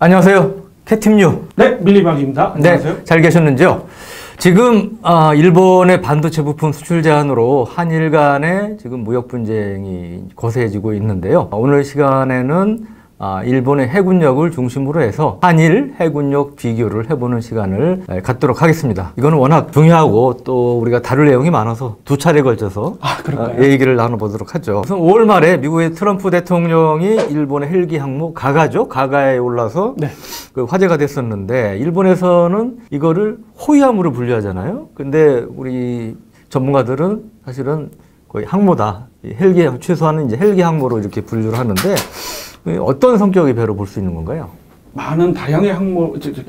안녕하세요. 캣팀유. 네, 밀리박입니다. 안녕하세요. 네, 잘 계셨는지요? 지금 일본의 반도체 부품 수출 제한으로 한일 간의 지금 무역 분쟁이 거세지고 있는데요. 오늘 시간에는 일본의 해군력을 중심으로 해서 한일 해군력 비교를 해보는 시간을 갖도록 하겠습니다. 이거는 워낙 중요하고 또 우리가 다룰 내용이 많아서 두 차례에 걸쳐서 얘기를 나눠보도록 하죠. 우선 5월 말에 미국의 트럼프 대통령이 일본의 헬기 항모 가가에 올라서 네. 그 화제가 됐었는데, 일본에서는 이거를 호위함으로 분류하잖아요. 근데 우리 전문가들은 사실은 거의 항모다. 헬기, 최소한은 이제 헬기 항모로 이렇게 분류를 하는데, 어떤 성격의 배로 볼 수 있는 건가요? 많은 다양의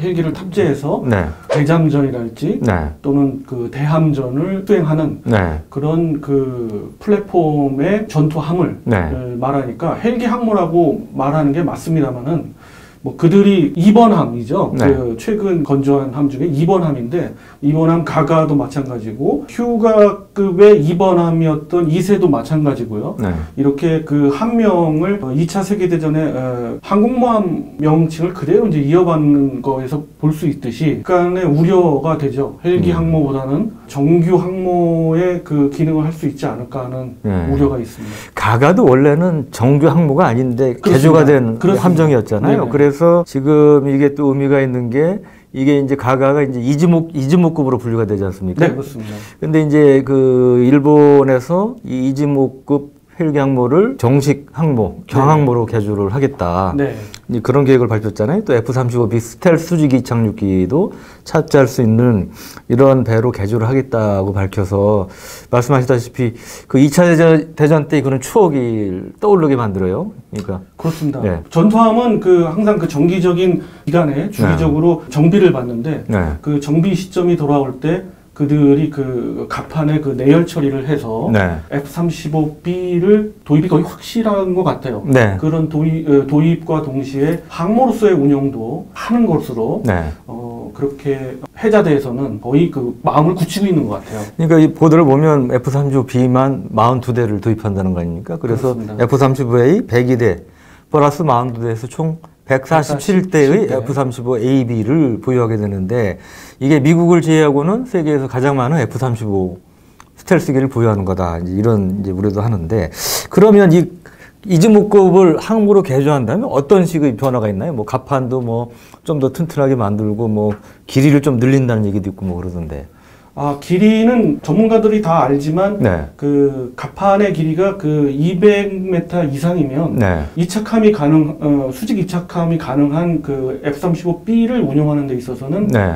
헬기를 탑재해서 네. 대장전이랄지 네. 또는 그 대함전을 수행하는 네. 그런 그 플랫폼의 전투함을 네. 말하니까 헬기 항모라고 말하는 게 맞습니다만은, 뭐 그들이 2번 함이죠. 네. 그 최근 건조한 함 중에 2번 함인데, 2번 함 가가도 마찬가지고 휴가급의 2번 함이었던 이세도 마찬가지고요. 네. 이렇게 그 한 명을 2차 세계대전에 항공모함 명칭을 그대로 이제 이어받는 거에서 볼 수 있듯이 약간의 우려가 되죠. 헬기 항모보다는 정규 항모의 그 기능을 할 수 있지 않을까 하는 우려가 있습니다. 가가도 원래는 정규 항모가 아닌데 그렇습니다. 개조가 된 그렇습니다. 함정이었잖아요. 네네. 그래서 지금 이게 또 의미가 있는 게, 이게 이제 가가가 이제 이즈모급으로 분류가 되지 않습니까? 네, 그렇습니다. 근데 이제 그 일본에서 이 이즈모급 헬기 항모를 정식 항모, 경항모로 개조를 하겠다. 네. 이제 그런 계획을 밝혔잖아요. 또 F-35B 스텔스 수직이 이착륙기도 차지할 수 있는 이런 배로 개조를 하겠다고 밝혀서, 말씀하셨다시피 그 2차 대전 때 그런 추억이 떠오르게 만들어요. 그러니까. 그렇습니다. 네. 전투함은 그 항상 그 정기적인 기간에 주기적으로 정비를 받는데, 네. 그 정비 시점이 돌아올 때 그들이 그 갑판에 그 내열 처리를 해서 네. F-35B를 도입이 거의 확실한 것 같아요. 네. 그런 도입과 동시에 항모로서의 운영도 하는 것으로 네. 그렇게 해자대에서는 거의 그 마음을 굳히고 있는 것 같아요. 그러니까 이 보도를 보면 F-35B만 42대를 도입한다는 거 아닙니까? 그래서 그렇습니다. F-35A 102대 플러스 42대에서 총 147대의 F-35AB를 보유하게 되는데, 이게 미국을 제외하고는 세계에서 가장 많은 F-35 스텔스기를 보유하는 거다. 이런 이제 우려도 하는데, 그러면 이 이즈모급을 항모로 개조한다면 어떤 식의 변화가 있나요? 뭐 갑판도 뭐 좀 더 튼튼하게 만들고 뭐 길이를 좀 늘린다는 얘기도 있고 뭐 그러던데. 길이는 전문가들이 다 알지만, 네. 그 갑판의 길이가 그 200m 이상이면 네. 이착함이 수직 이착함이 가능한 그 F-35B를 운용하는 데 있어서는 네.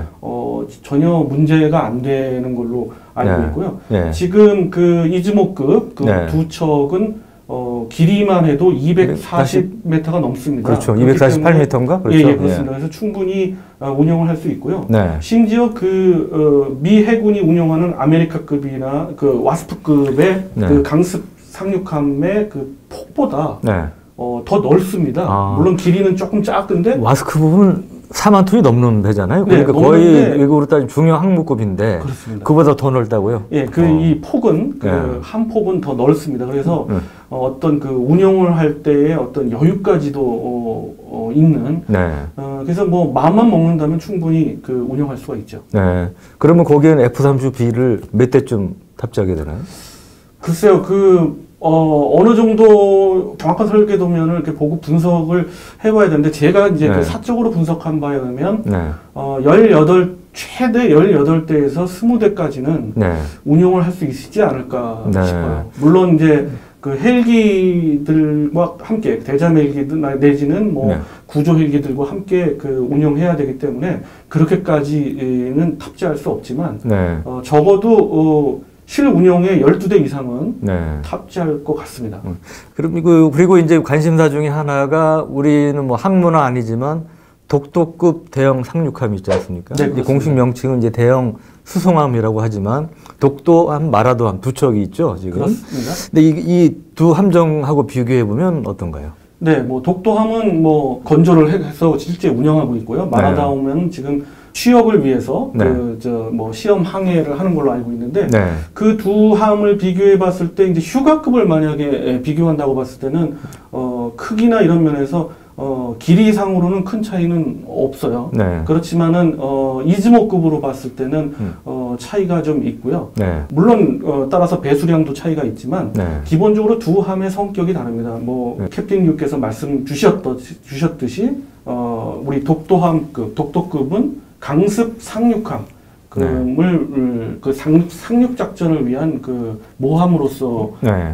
전혀 문제가 안 되는 걸로 알고 네. 있고요. 네. 지금 그 이즈모급 그 네. 두 척은 길이만 해도 240m가 넘습니다. 그렇죠. 그렇기 248m인가? 그렇죠. 예, 그렇습니다. 그래서 충분히 운용을 할 수 있고요. 네. 심지어 그 미 해군이 운용하는 아메리카급이나 그 와스프급의 네. 그 강습 상륙함의 그 폭보다 네. 더 넓습니다. 물론 길이는 조금 작은데 와스크 부분은 4만 톤이 넘는 배잖아요. 네, 그러니까 거의 외국으로 따지면 중형 항모급인데, 그렇습니다. 그보다 더 넓다고요? 예, 이 폭은 한 폭은 더 넓습니다. 그래서 어떤 그 운용을 할 때의 어떤 여유까지도 있는. 네. 그래서 뭐 마음만 먹는다면 충분히 그 운용할 수가 있죠. 네. 그러면 거기에는 F-35B를 몇 대쯤 탑재하게 되나요? 글쎄요, 어느 정도 정확한 설계도면을 이렇게 보고 분석을 해봐야 되는데, 제가 이제 그 사적으로 분석한 바에 의하면, 최대 18대에서 20대까지는 운용을 할 수 있지 않을까 싶어요. 물론 이제 그 헬기들과 함께, 대잠 헬기들 내지는 뭐 구조 헬기들과 함께 그 운용해야 되기 때문에 그렇게까지는 탑재할 수 없지만, 적어도 실 운용의 12대 이상은 탑재할 것 같습니다. 그리고 이제 관심사 중에 하나가, 우리는 뭐 항모는 아니지만 독도급 대형 상륙함이 있지 않습니까? 네, 공식 명칭은 이제 대형 수송함이라고 하지만, 독도함, 마라도함 두 척이 있죠, 지금. 그렇습니다. 근데 이 두 함정하고 비교해 보면 어떤가요? 네, 뭐 독도함은 뭐 건조를 해서 실제 운영하고 있고요. 마라다움은 지금 취업을 위해서 뭐 시험 항해를 하는 걸로 알고 있는데, 그 두 함을 비교해 봤을 때 이제 휴가급을 만약에 비교한다고 봤을 때는 크기나 이런 면에서 길이상으로는 큰 차이는 없어요. 네. 그렇지만은 이즈모급으로 봤을 때는 차이가 좀 있고요. 네. 물론 따라서 배수량도 차이가 있지만 네. 기본적으로 두 함의 성격이 다릅니다. 뭐 네. 캡틴님께서 말씀 주셨듯이 우리 독도급은 강습 상륙함 그 상륙 작전을 위한 그 모함으로서 네.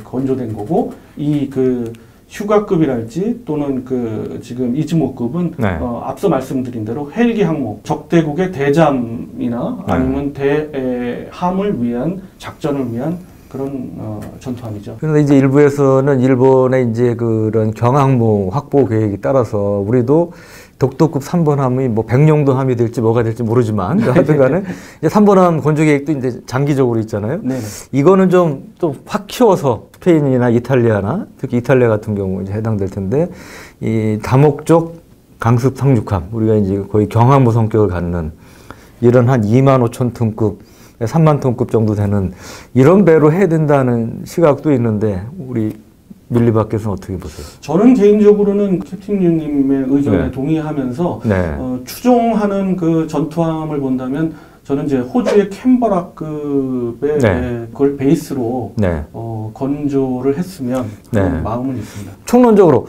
건조된 거고 이 그 휴가급이랄지 또는 그 지금 이즈모급은 네. 앞서 말씀드린 대로 헬기 항목 적대국의 대잠이나 아니면 대함을 위한 작전을 위한 그런 전투함이죠. 그런데 이제 일부에서는 일본의 이제 그런 경항모 확보 계획에 따라서 우리도 독도급 3번함이 뭐 백령도함이 될지 뭐가 될지 모르지만 하여튼간에 3번함 건조 계획도 이제 장기적으로 있잖아요. 네. 이거는 좀 또 확 키워서 스페인이나 이탈리아나 특히 이탈리아 같은 경우 이제 해당될 텐데 이 다목적 강습 상륙함 우리가 이제 거의 경항모 성격을 갖는 이런 한 25,000톤급 3만 톤급 정도 되는 이런 배로 해야 된다는 시각도 있는데 우리 밀리박께서는 어떻게 보세요? 저는 개인적으로는 캡틴님의 의견에 네. 동의하면서 네. 추종하는 그 전투함을 본다면 저는 이제 호주의 캔버라급의 네. 그걸 베이스로 네. 건조를 했으면 그런 네. 마음은 있습니다. 총론적으로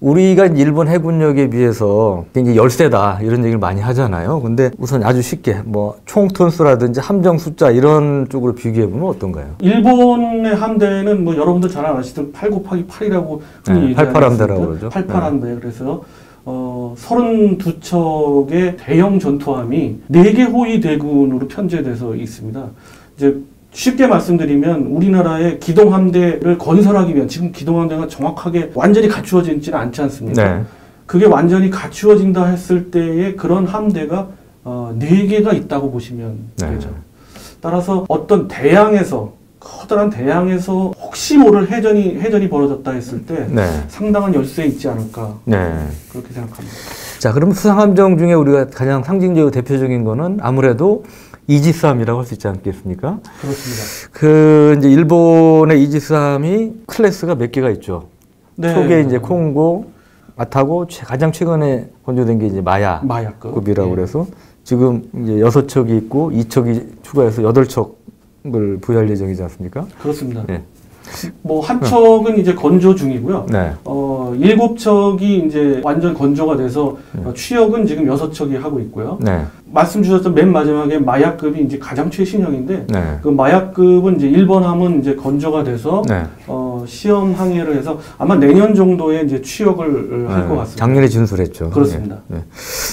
우리가 일본 해군력에 비해서 굉장히 열세다 이런 얘기를 많이 하잖아요. 근데 우선 아주 쉽게 뭐 총톤수라든지 함정 숫자 이런 쪽으로 비교해 보면 어떤가요? 일본의 함대는 뭐 여러분들 잘 아시던 8 곱하기 8이라고 네, 88함대라고 그러죠. 88함대. 그래서 32척의 대형 전투함이 4개 호위 대군으로 편제돼서 있습니다. 이제 쉽게 말씀드리면 우리나라의 기동함대를 건설하기 위한 지금 기동함대가 정확하게 완전히 갖추어지지는 않지 않습니까? 네. 그게 완전히 갖추어진다 했을 때의 그런 함대가 4개가 있다고 보시면 네. 되죠. 따라서 어떤 대양에서 커다란 대양에서 혹시 모를 해전이 벌어졌다 했을 때 네. 상당한 열세에 있지 않을까 네. 그렇게 생각합니다. 자, 그럼 수상함정 중에 우리가 가장 상징적이고 대표적인 거는 아무래도 이지스함이라고 할 수 있지 않겠습니까? 그렇습니다. 이제 일본의 이지스함이 클래스가 몇 개가 있죠. 네. 초기에 이제 콩고, 아타고, 가장 최근에 건조된 게 이제 마야급이라고 예. 그래서 지금 이제 6척이 있고 2척이 추가해서 8척을 부여할 예정이지 않습니까? 그렇습니다. 네. 뭐 한 척은 이제 건조 중이고요. 네. 7척이 이제 완전 건조가 돼서 취역은 지금 6척이 하고 있고요. 네. 말씀 주셨던 맨 마지막에 마야급이 이제 가장 최신형인데 네. 그 마야급은 이제 1번함은 이제 건조가 돼서 네. 시험 항해를 해서 아마 내년 정도에 이제 취역을 할 것 같습니다. 작년에 진술했죠. 그렇습니다. 네.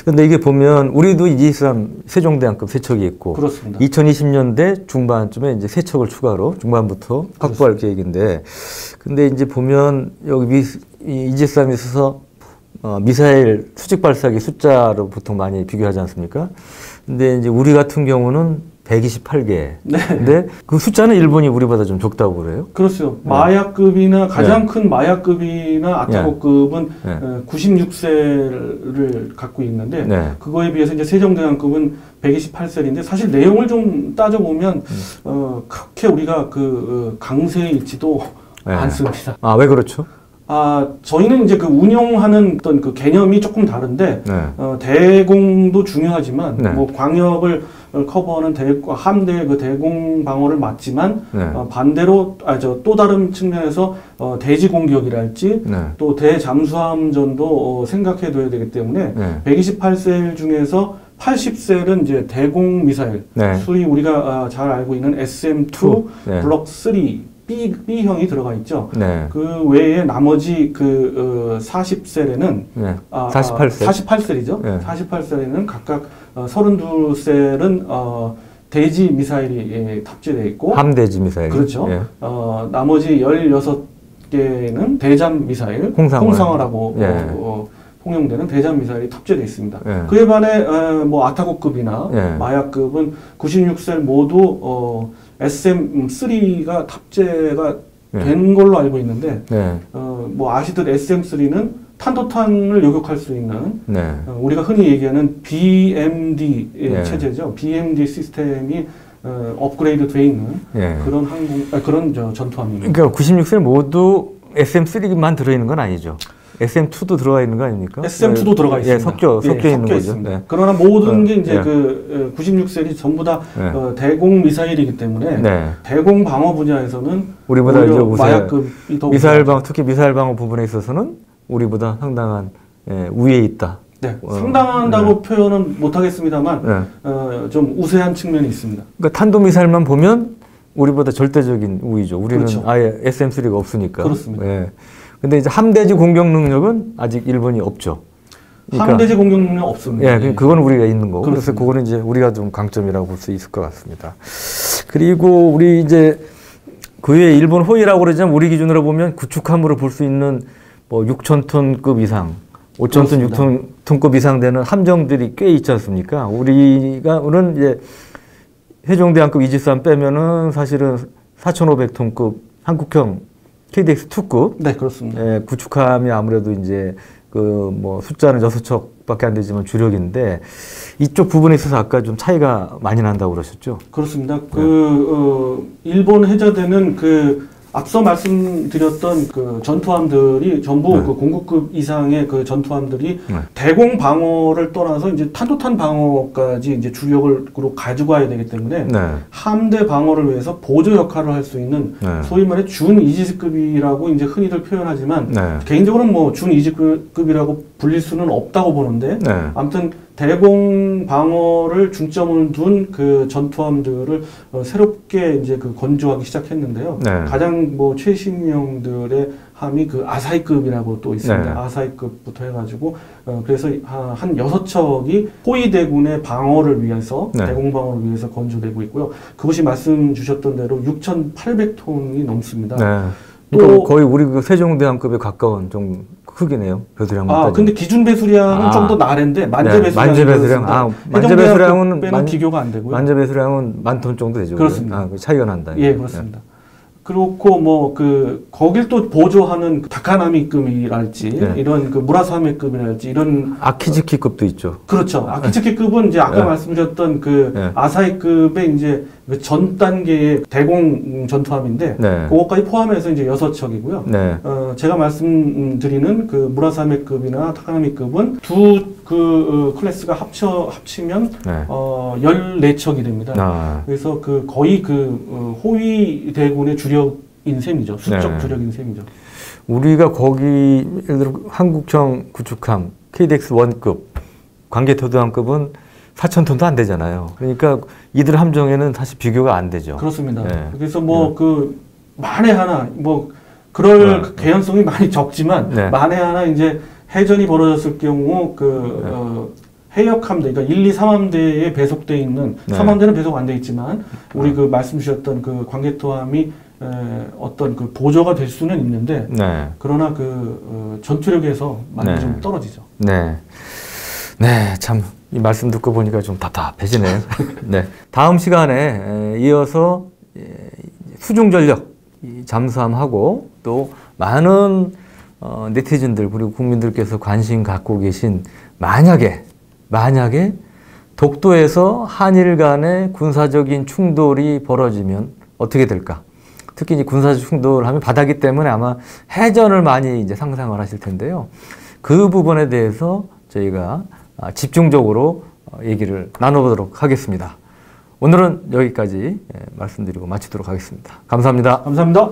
근데 이게 보면 우리도 이지스함 세종대왕급 3척이 있고 그렇습니다. 2020년대 중반쯤에 이제 3척을 추가로 중반부터 확보할 계획인데 근데 이제 보면 여기 이지스함에 있어서 미사일 수직 발사기 숫자로 보통 많이 비교하지 않습니까? 근데 이제 우리 같은 경우는 128개. 네. 근데 그 숫자는 일본이 우리보다 좀 적다고 그래요? 그렇죠. 마야급이나 가장 큰 마야급이나 아타고급은 96셀을 갖고 있는데 그거에 비해서 이제 세종대왕급은 128셀인데 사실 내용을 좀 따져보면 그렇게 우리가 그 강세에 있지도 않습니다. 아, 왜 그렇죠? 저희는 이제 그 운용하는 어떤 그 개념이 조금 다른데, 대공도 중요하지만, 뭐 광역을 커버하는 함대의 그 대공 방어를 맡지만, 반대로, 또 다른 측면에서, 대지 공격이랄지, 또 대잠수함전도 생각해 둬야 되기 때문에, 128셀 중에서 80셀은 이제 대공 미사일, 소위 우리가 잘 알고 있는 SM2 블록 3, B형이 들어가 있죠. 그 외에 나머지 그 40셀에는 48셀이죠. 48셀에는 각각 32셀은 대지 미사일이 탑재되어 있고 함대지 미사일. 그렇죠. 나머지 16개는 대잠 미사일, 홍상어라고 통용되는 대잠 미사일이 탑재되어 있습니다. 그에 반해 뭐 아타고급이나 마야급은 96셀 모두 SM3가 탑재가 된 걸로 알고 있는데 뭐 아시듯 SM3는 탄도탄을 요격할 수 있는 우리가 흔히 얘기하는 BMD 체제죠. BMD 시스템이 업그레이드 돼 있는 그런 그런 전투함입니다. 그러니까 96셀 모두 SM3만 들어있는 건 아니죠. SM2도 들어가 있는 거 아닙니까? SM2도 들어가 있습니다. 섞여 있는 거죠. 있습니다. 네. 그러나 모든 게 이제 그 96셀이 전부 다 대공 미사일이기 때문에 대공 방어 분야에서는 우리보다 이제 마약급이 더 미사일 방어, 특히 미사일 방어 부분에 있어서는 우리보다 상당한 우위에 있다. 네, 상당한다고 표현은 못하겠습니다만 좀 우세한 측면이 있습니다. 그러니까 탄도미사일만 보면 우리보다 절대적인 우위죠. 우리는 그렇죠. 아예 SM3가 없으니까. 그렇습니다. 근데 이제 함대지 공격 능력은 아직 일본이 없죠. 그러니까, 함대지 공격 능력 없습니다. 그건 우리가 있는 거고. 그래서 그거는 이제 우리가 좀 강점이라고 볼 수 있을 것 같습니다. 그리고 우리 이제 그 외에 일본 호위라고 그러지만 우리 기준으로 보면 구축함으로 볼 수 있는 뭐 6,000톤급 이상, 5,000톤, 6,000톤급 이상 되는 함정들이 꽤 있지 않습니까? 우리가는 이제 세종대왕급 이지스함 빼면은 사실은 4,500톤급 한국형 KDX-2급. 네, 그렇습니다. 구축함이 아무래도 이제 그 뭐 숫자는 6척밖에 안 되지만 주력인데 이쪽 부분에 있어서 아까 좀 차이가 많이 난다고 그러셨죠? 그렇습니다. 일본 해저대는 앞서 말씀드렸던 그 전투함들이 전부 그 공구급 이상의 그 전투함들이 대공 방어를 떠나서 이제 탄도탄 방어까지 이제 주력으로 가지고 와야 되기 때문에 함대 방어를 위해서 보조 역할을 할 수 있는 소위 말해 준 이지스급이라고 이제 흔히들 표현하지만 개인적으로는 뭐 준 이지스급이라고 불릴 수는 없다고 보는데 아무튼 대공 방어를 중점을 둔 그 전투함들을 새롭게 이제 건조하기 시작했는데요. 가장 뭐 최신형들의 함이 그 아사히급이라고 또 있습니다. 아사히급부터 해가지고 그래서 한 6척이 호위대군의 방어를 위해서 대공 방어를 위해서 건조되고 있고요. 그것이 말씀 주셨던 대로 6,800톤이 넘습니다. 또 거의 우리 그 세종대왕급에 가까운 좀 크기네요. 배수량만. 근데 기준 배수량은 좀 더 나랜데 만재 배수량. 만재 배수량은 비교가 안 되고요. 만재 배수량은 10,000톤 정도 되죠. 그렇습니다. 차이가 난다. 예, 그렇습니다. 그렇고 뭐 거길 또 보조하는 다카나미급이랄지 이런 무라사메급이랄지 이런 아키즈키급도 있죠. 그렇죠. 아키즈키급은 이제 아까 말씀드렸던 아사히급의 이제 전 단계의 대공 전투함인데 그것까지 포함해서 이제 6척이고요. 제가 말씀드리는 그 무라사메급이나 타카나미급은 두 클래스가 합치면 14척이 됩니다. 그래서 거의 호위 대군의 주력인 셈이죠. 수적 주력인 셈이죠. 우리가 거기 예를 들어 한국형 구축함 KDX-1급 관계토도함급은 4,000톤도 안 되잖아요. 그러니까 이들 함정에는 사실 비교가 안 되죠. 그렇습니다. 그래서 만에 하나 그럴 개연성이 많이 적지만 만에 하나 이제 해전이 벌어졌을 경우 해역함대, 그러니까 1, 2, 3함대에 배속돼 있는 3함대는 배속 안 돼 있지만 우리 말씀 주셨던 관계토함이 어떤 보조가 될 수는 있는데 그러나 전투력에서 많이 좀 떨어지죠. 참 이 말씀 듣고 보니까 좀 답답해지네요. 다음 시간에 이어서 수중전력 잠수함하고 또 많은 네티즌들 그리고 국민들께서 관심 갖고 계신 만약에 독도에서 한일 간의 군사적인 충돌이 벌어지면 어떻게 될까? 특히 이제 군사적 충돌을 하면 바다기 때문에 아마 해전을 많이 이제 상상을 하실 텐데요. 그 부분에 대해서 저희가 집중적으로 얘기를 나눠보도록 하겠습니다. 오늘은 여기까지 말씀드리고 마치도록 하겠습니다. 감사합니다. 감사합니다.